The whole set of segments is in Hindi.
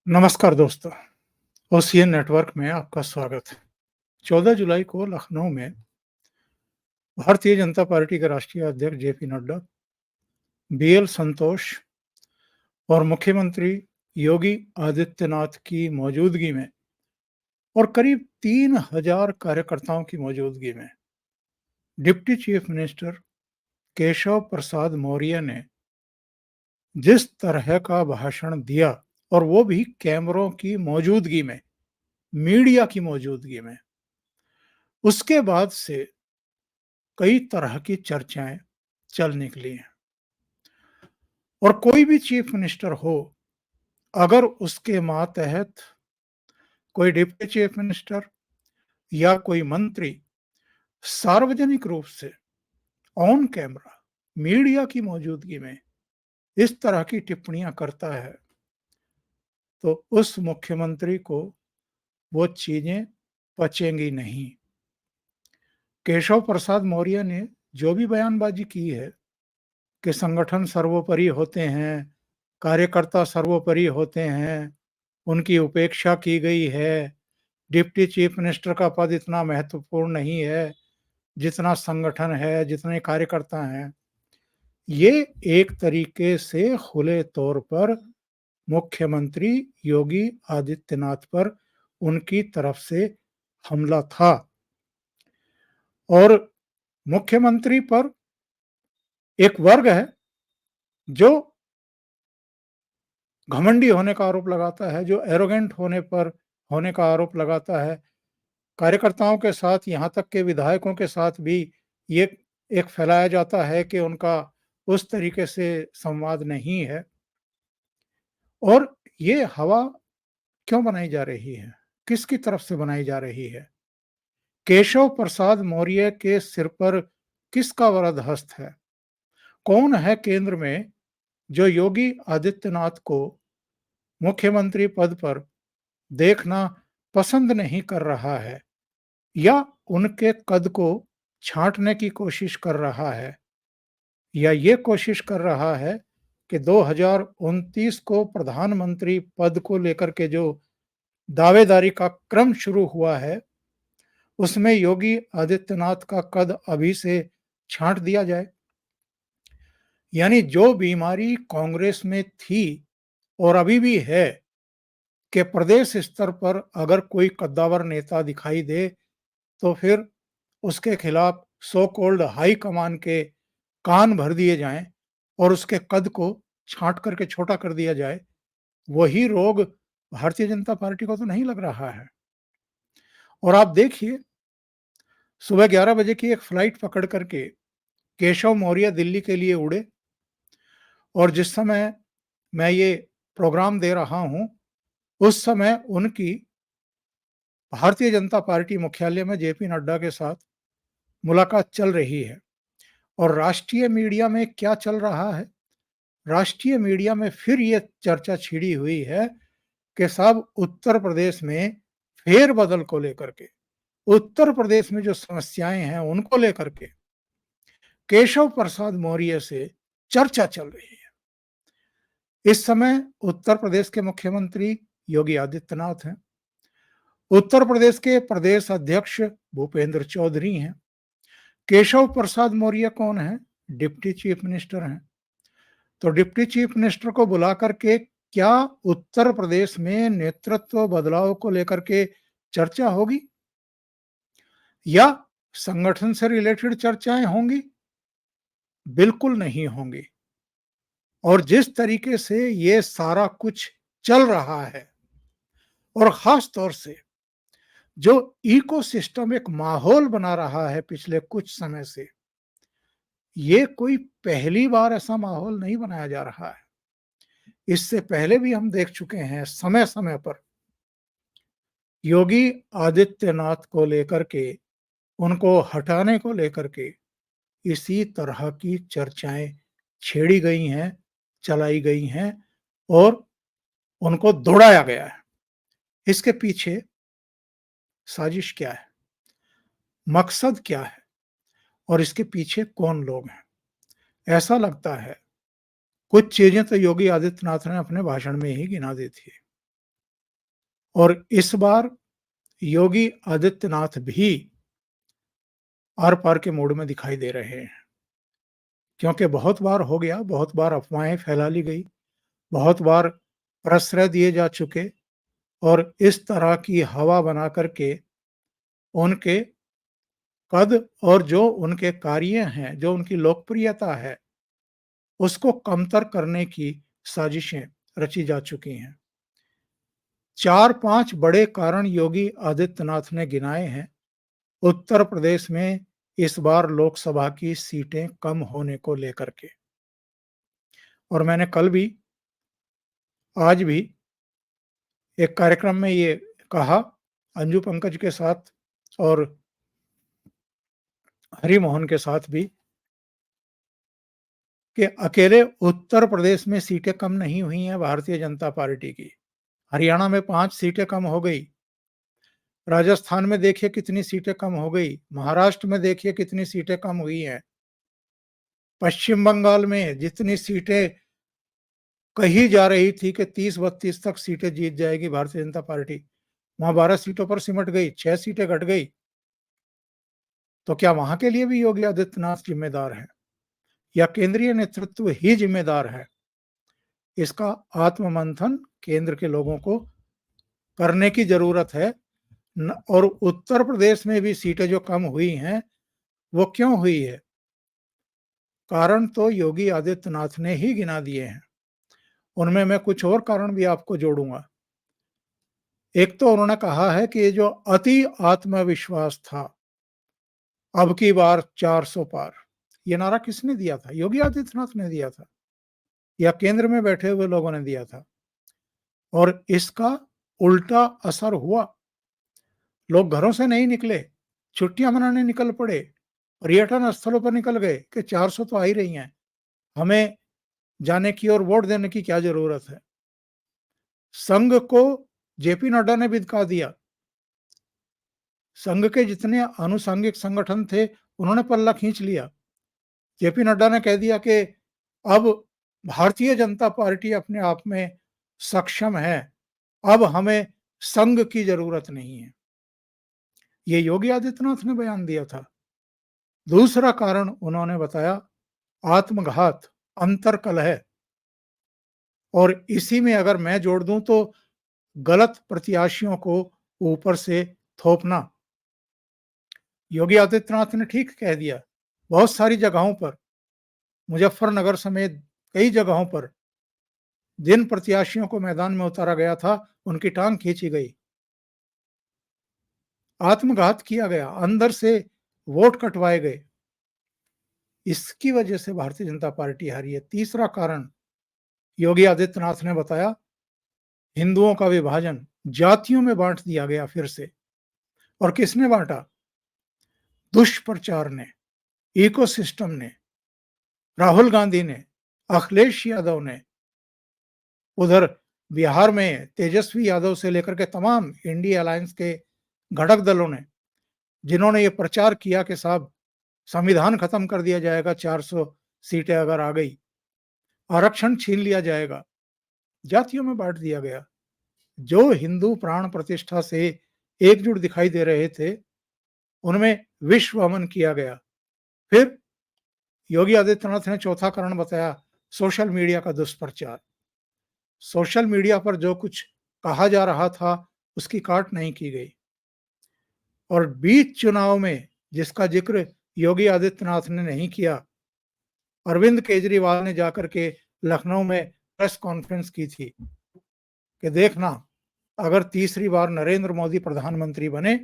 नमस्कार दोस्तों, ओसीएन नेटवर्क में आपका स्वागत है। 14 जुलाई को लखनऊ में भारतीय जनता पार्टी के राष्ट्रीय अध्यक्ष जेपी नड्डा, बीएल संतोष और मुख्यमंत्री योगी आदित्यनाथ की मौजूदगी में और करीब 3000 कार्यकर्ताओं की मौजूदगी में deputy chief minister Keshav Prasad Maurya ने जिस तरह का भाषण दिया और वो भी कैमरों की मौजूदगी में, मीडिया की मौजूदगी में, उसके बाद से कई तरह की चर्चाएं चल निकली हैं। और कोई भी चीफ मिनिस्टर हो, अगर उसके मातहत कोई डिप्टी चीफ मिनिस्टर या कोई मंत्री सार्वजनिक रूप से ऑन कैमरा मीडिया की मौजूदगी में इस तरह की टिप्पणियां करता है, तो उस मुख्यमंत्री को वो चीजें पचेंगी नहीं। केशव प्रसाद मौर्य ने जो भी बयानबाजी की है कि संगठन सर्वोपरि होते हैं, कार्यकर्ता सर्वोपरि होते हैं, उनकी उपेक्षा की गई है, डिप्टी चीफ मिनिस्टर का पद इतना महत्वपूर्ण नहीं है, जितना संगठन है, जितने कार्यकर्ता हैं। ये एक तरीके से खुले तौर पर मुख्यमंत्री योगी आदित्यनाथ पर उनकी तरफ से हमला था। और मुख्यमंत्री पर एक वर्ग है जो घमंडी होने का आरोप लगाता है, जो एरोगेंट होने का आरोप लगाता है। कार्यकर्ताओं के साथ, यहाँ तक के विधायकों के साथ भी ये एक फैलाया जाता है कि उनका उस तरीके से संवाद नहीं है। और ये हवा क्यों बनाई जा रही है? किसकी तरफ से बनाई जा रही है? केशव प्रसाद मौर्य के सिर पर किसका वरद हस्त है? कौन है केंद्र में जो योगी आदित्यनाथ को मुख्यमंत्री पद पर देखना पसंद नहीं कर रहा है या उनके कद को छांटने की कोशिश कर रहा है, या ये कोशिश कर रहा है कि 2029 को प्रधानमंत्री पद को लेकर के जो दावेदारी का क्रम शुरू हुआ है, उसमें योगी आदित्यनाथ का कद अभी से छांट दिया जाए। यानी जो बीमारी कांग्रेस में थी और अभी भी है कि प्रदेश स्तर पर अगर कोई कद्दावर नेता दिखाई दे तो फिर उसके खिलाफ सो कॉल्ड हाई कमान के कान भर दिए जाएं और उसके कद को छांट करके छोटा कर दिया जाए, वही रोग भारतीय जनता पार्टी को तो नहीं लग रहा है। और आप देखिए, सुबह 11 बजे की एक फ्लाइट पकड़ करके केशव मौर्य दिल्ली के लिए उड़े और जिस समय मैं ये प्रोग्राम दे रहा हूं, उस समय उनकी भारतीय जनता पार्टी मुख्यालय में जेपी नड्डा के साथ मुलाकात चल रही है। और राष्ट्रीय मीडिया में क्या चल रहा है? राष्ट्रीय मीडिया में फिर ये चर्चा छिड़ी हुई है कि साहब उत्तर प्रदेश में फेरबदल को लेकर के, उत्तर प्रदेश में जो समस्याएं हैं उनको लेकर के केशव प्रसाद मौर्य से चर्चा चल रही है। इस समय उत्तर प्रदेश के मुख्यमंत्री योगी आदित्यनाथ हैं। उत्तर प्रदेश के प्रदेश अध्यक्ष भूपेंद्र चौधरी हैं। केशव प्रसाद मौर्य कौन है? डिप्टी चीफ मिनिस्टर हैं। तो डिप्टी चीफ मिनिस्टर को बुला करके क्या उत्तर प्रदेश में नेतृत्व बदलाव को लेकर के चर्चा होगी या संगठन से रिलेटेड चर्चाएं होंगी? बिल्कुल नहीं होंगी। और जिस तरीके से ये सारा कुछ चल रहा है और खास तौर से जो इकोसिस्टम एक माहौल बना रहा है पिछले कुछ समय से, ये कोई पहली बार ऐसा माहौल नहीं बनाया जा रहा है। इससे पहले भी हम देख चुके हैं समय समय पर योगी आदित्यनाथ को लेकर के, उनको हटाने को लेकर के इसी तरह की चर्चाएं छेड़ी गई हैं, चलाई गई हैं और उनको दौड़ाया गया है। इसके पीछे साजिश क्या है? मकसद क्या है? और इसके पीछे कौन लोग हैं? ऐसा लगता है कुछ चीजें तो योगी आदित्यनाथ ने अपने भाषण में ही गिना दी थी। और इस बार योगी आदित्यनाथ भी आर-पार के मूड में दिखाई दे रहे हैं। क्योंकि बहुत बार हो गया, बहुत बार अफ़वाहें फैला ली गई, बहुत बार प्रश्रय दिए जा चुके और इस तरह की हवा बना कर के उनके कद और जो उनके कार्य हैं, जो उनकी लोकप्रियता है, उसको कमतर करने की साजिशें रची जा चुकी हैं। 4-5 बड़े कारण योगी आदित्यनाथ ने गिनाए हैं। उत्तर प्रदेश में इस बार लोकसभा की सीटें कम होने को लेकर के। और मैंने कल भी, आज भी एक कार्यक्रम में ये कहा, अंजू पंकज के साथ और हरि मोहन के साथ भी, कि अकेले उत्तर प्रदेश में सीटें कम नहीं हुई हैं भारतीय जनता पार्टी की। हरियाणा में 5 सीटें कम हो गई। राजस्थान में देखिए कितनी सीटें कम हो गई। महाराष्ट्र में देखिए कितनी सीटें कम हुई हैं। पश्चिम बंगाल में जितनी सीटें कही जा रही थी कि 30-32 तक सीटें जीत जाएगी भारतीय जनता पार्टी, वहाँ 12 सीटों पर सिमट गई, 6 सीटें घट गई। तो क्या वहाँ के लिए भी योगी आदित्यनाथ जिम्मेदार हैं या केंद्रीय नेतृत्व ही जिम्मेदार है? इसका आत्ममंथन केंद्र के लोगों को करने की जरूरत है। और उत्तर प्रदेश में भी सीटें जो कम हुई हैं, वो क्यों हुई है? कारण तो योगी आदित्यनाथ ने ही गिना दिए हैं। उनमें मैं कुछ और कारण भी आपको जोड़ूंगा। एक तो उन्होंने कहा है कि ये जो अति आत्मविश्वास था, अब की बार 400 पार, ये नारा किसने दिया था? योगी आदित्यनाथ ने दिया था या केंद्र में बैठे हुए लोगों ने दिया था? और इसका उल्टा असर हुआ। लोग घरों से नहीं निकले, छुट्टियां मनाने निकल पड़े, पर्यटन स्थलों पर निकल गए कि 400 तो आ ही रही हैं, हमें जाने की और वोट देने की क्या जरूरत है? संघ को जेपी नड्डा ने भी धक्का दिया। संघ के जितने आनुषंगिक संगठन थे, उन्होंने पल्ला खींच लिया। जेपी नड्डा ने कह दिया कि अब भारतीय जनता पार्टी अपने आप में सक्षम है, अब हमें संघ की जरूरत नहीं है। ये योगी आदित्यनाथ ने बयान दिया था। दूसरा कारण उन्होंने बताया आत्मघात, अंतर्कलह। और इसी में अगर मैं जोड़ दूं तो गलत प्रत्याशियों को ऊपर से थोपना। योगी आदित्यनाथ ने ठीक कह दिया, बहुत सारी जगहों पर, मुजफ्फरनगर समेत कई जगहों पर जिन प्रत्याशियों को मैदान में उतारा गया था, उनकी टांग खींची गई, आत्मघात किया गया, अंदर से वोट कटवाए गए। इसकी वजह से भारतीय जनता पार्टी हारी है। तीसरा कारण योगी आदित्यनाथ ने बताया, हिंदुओं का विभाजन, जातियों में बांट दिया गया फिर से। और किसने बांटा? दुष्प्रचार ने, इकोसिस्टम ने, राहुल गांधी ने, अखिलेश यादव ने, उधर बिहार में तेजस्वी यादव से लेकर के तमाम इंडिया अलायंस के घटक दलों ने, जिन्होंने ये प्रचार किया कि साहब संविधान खत्म कर दिया जाएगा, 400 सीटें अगर आ गई, आरक्षण छीन लिया जाएगा, जातियों में बांट दिया गया। जो हिंदू प्राण प्रतिष्ठा से एकजुट दिखाई दे रहे थे, उनमें विश्व अमन किया गया। फिर योगी आदित्यनाथ ने चौथा कारण बताया, सोशल मीडिया का दुष्प्रचार। सोशल मीडिया पर जो कुछ कहा जा रहा था, उसकी काट नहीं की गई। और बीच चुनाव में जिसका जिक्र योगी आदित्यनाथ ने नहीं किया, अरविंद केजरीवाल ने जाकर के लखनऊ में प्रेस कॉन्फ्रेंस की थी कि देखना, अगर तीसरी बार नरेंद्र मोदी प्रधानमंत्री बने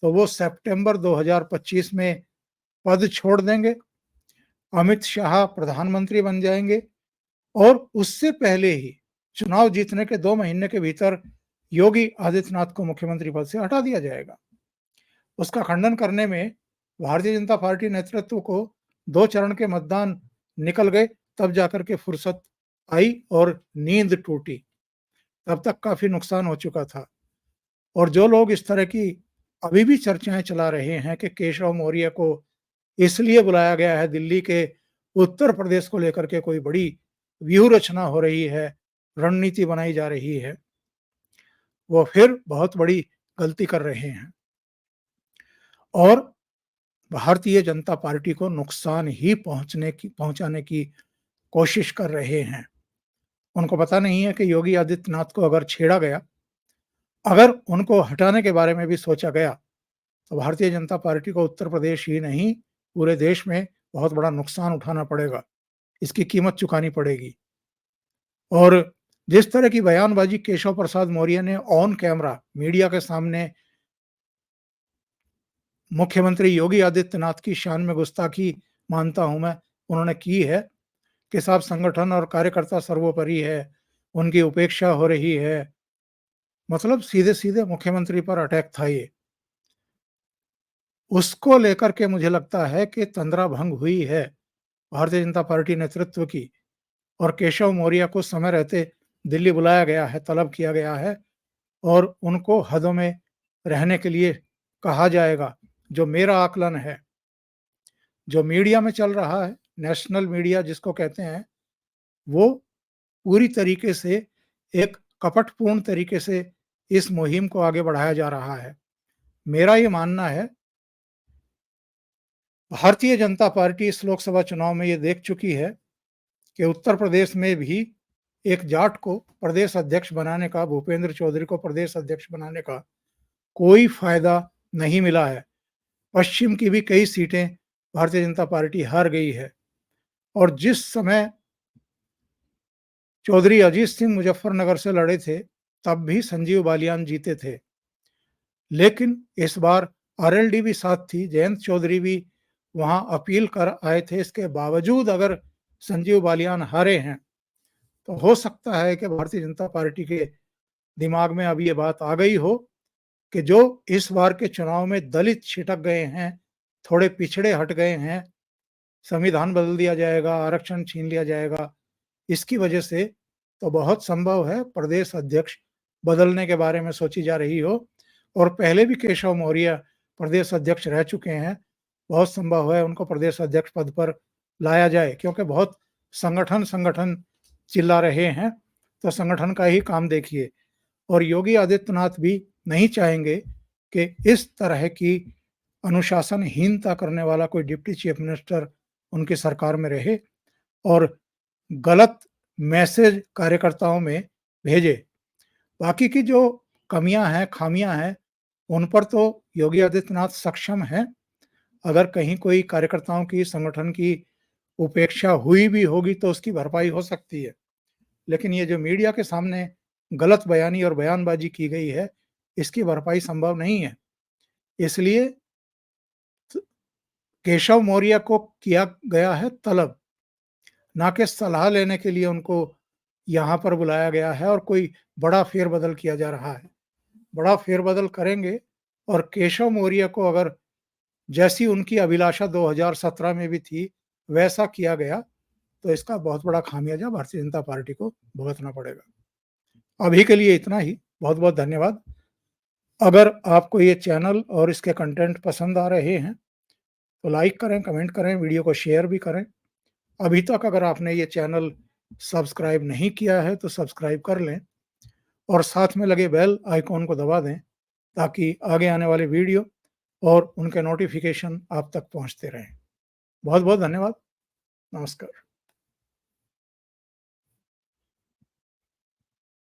तो वो सितंबर 2025 में पद छोड़ देंगे, अमित शाह प्रधानमंत्री बन जाएंगे और उससे पहले ही चुनाव जीतने के 2 महीने के भीतर योगी आदित्यनाथ को मुख्यमंत्री पद से हटा दिया जाएगा। उसका खंडन करने में भारतीय जनता पार्टी नेतृत्व को 2 चरण के मतदान निकल गए, तब जाकर के फुर्सत आई और नींद टूटी। तब तक काफी नुकसान हो चुका था। और जो लोग इस तरह की अभी भी चर्चाएं चला रहे हैं कि केशव मौर्य को इसलिए बुलाया गया है दिल्ली के, उत्तर प्रदेश को लेकर के कोई बड़ी व्यूह रचना हो रही है, रणनीति बनाई जा रही है, वो फिर बहुत बड़ी गलती कर रहे हैं और भारतीय जनता पार्टी को नुकसान ही पहुंचाने की कोशिश कर रहे हैं। उनको पता नहीं है कि योगी आदित्यनाथ को अगर छेड़ा गया, अगर उनको हटाने के बारे में भी सोचा गया, तो भारतीय जनता पार्टी को उत्तर प्रदेश ही नहीं, पूरे देश में बहुत बड़ा नुकसान उठाना पड़ेगा। इसकी कीमत चुकानी पड़ेगी। और जिस तरह की बयानबाजी केशव प्रसाद मौर्य ने ऑन कैमरा मीडिया के सामने मुख्यमंत्री योगी आदित्यनाथ की शान में गुस्ताखी मानता हूं मैं, उन्होंने की है कि साहब संगठन और कार्यकर्ता सर्वोपरि है, उनकी उपेक्षा हो रही है। मतलब सीधे-सीधे मुख्यमंत्री पर अटैक था ये। उसको लेकर के मुझे लगता है कि तंद्रा भंग हुई है भारतीय जनता पार्टी नेतृत्व की और केशव मौर्य को समय रहते दिल्ली बुलाया गया है, तलब किया गया है और उनको हदों में रहने के लिए कहा जाएगा। जो मेरा आकलन है, जो मीडिया में चल रहा है, नेशनल मीडिया जिसको कहते हैं, वो पूरी तरीके से एक कपटपूर्ण तरीके से इस मुहिम को आगे बढ़ाया जा रहा है। मेरा ये मानना है, भारतीय जनता पार्टी इस लोकसभा चुनाव में ये देख चुकी है कि उत्तर प्रदेश में भी एक जाट को प्रदेश अध्यक्ष बनाने का, भूपेंद्र चौधरी को प्रदेश अध्यक्ष बनाने का कोई फायदा नहीं मिला है। पश्चिम की भी कई सीटें भारतीय जनता पार्टी हार गई है और जिस समय चौधरी अजीत सिंह मुजफ्फरनगर से लड़े थे, तब भी संजीव बालियान जीते थे। लेकिन इस बार आरएलडी भी साथ थी, जयंत चौधरी भी वहां अपील कर आए थे। इसके बावजूद अगर संजीव बालियान हारे हैं, तो हो सकता है कि भारतीय जनता पार्टी के दिमाग में अब ये बात आ गई हो कि जो इस बार के चुनाव में दलित छिटक गए हैं, थोड़े पिछड़े हट गए हैं, संविधान बदल दिया जाएगा, आरक्षण छीन लिया जाएगा। इसकी वजह से तो बहुत संभव है प्रदेश अध्यक्ष बदलने के बारे में सोची जा रही हो और पहले भी केशव मौर्य प्रदेश अध्यक्ष रह चुके हैं। बहुत संभव है उनको प्रदेश अध्यक्ष पद पर लाया जाए, क्योंकि बहुत संगठन संगठन चिल्ला रहे हैं, तो संगठन का ही काम देखिए। और योगी आदित्यनाथ भी नहीं चाहेंगे कि इस तरह की अनुशासनहीनता करने वाला कोई डिप्टी चीफ मिनिस्टर उनकी सरकार में रहे और गलत मैसेज कार्यकर्ताओं में भेजे। बाकी की जो कमियां हैं, खामियां हैं, उन पर तो योगी आदित्यनाथ सक्षम हैं। अगर कहीं कोई कार्यकर्ताओं की, संगठन की उपेक्षा हुई भी होगी तो उसकी भरपाई हो सकती है। लेकिन ये जो मीडिया के सामने गलत बयानी और बयानबाजी की गई है, इसकी भरपाई संभव नहीं है। इसलिए केशव मौर्य को किया गया है तलब, ना कि सलाह लेने के लिए उनको यहाँ पर बुलाया गया है और कोई बड़ा फेरबदल किया जा रहा है। बड़ा फेरबदल करेंगे और केशव मौर्य को अगर जैसी उनकी अभिलाषा 2017 में भी थी, वैसा किया गया, तो इसका बहुत बड़ा खामियाजा भारतीय जनता पार्टी को भुगतना पड़ेगा। अभी के लिए इतना ही। बहुत-बहुत धन्यवाद। अगर आपको ये चैनल और इसके कंटेंट पसंद आ रहे हैं, तो लाइक करें, कमेंट करें, वीडियो को शेयर भी करें। अभी तक अगर आपने ये चैनल सब्सक्राइब नहीं किया है, तो सब्सक्राइब कर लें और साथ में लगे बेल आइकॉन को दबा दें, ताकि आगे आने वाले वीडियो और उनके नोटिफिकेशन आप तक पहुंचते रहें। बहुत-बहुत धन्यवाद। नमस्कार।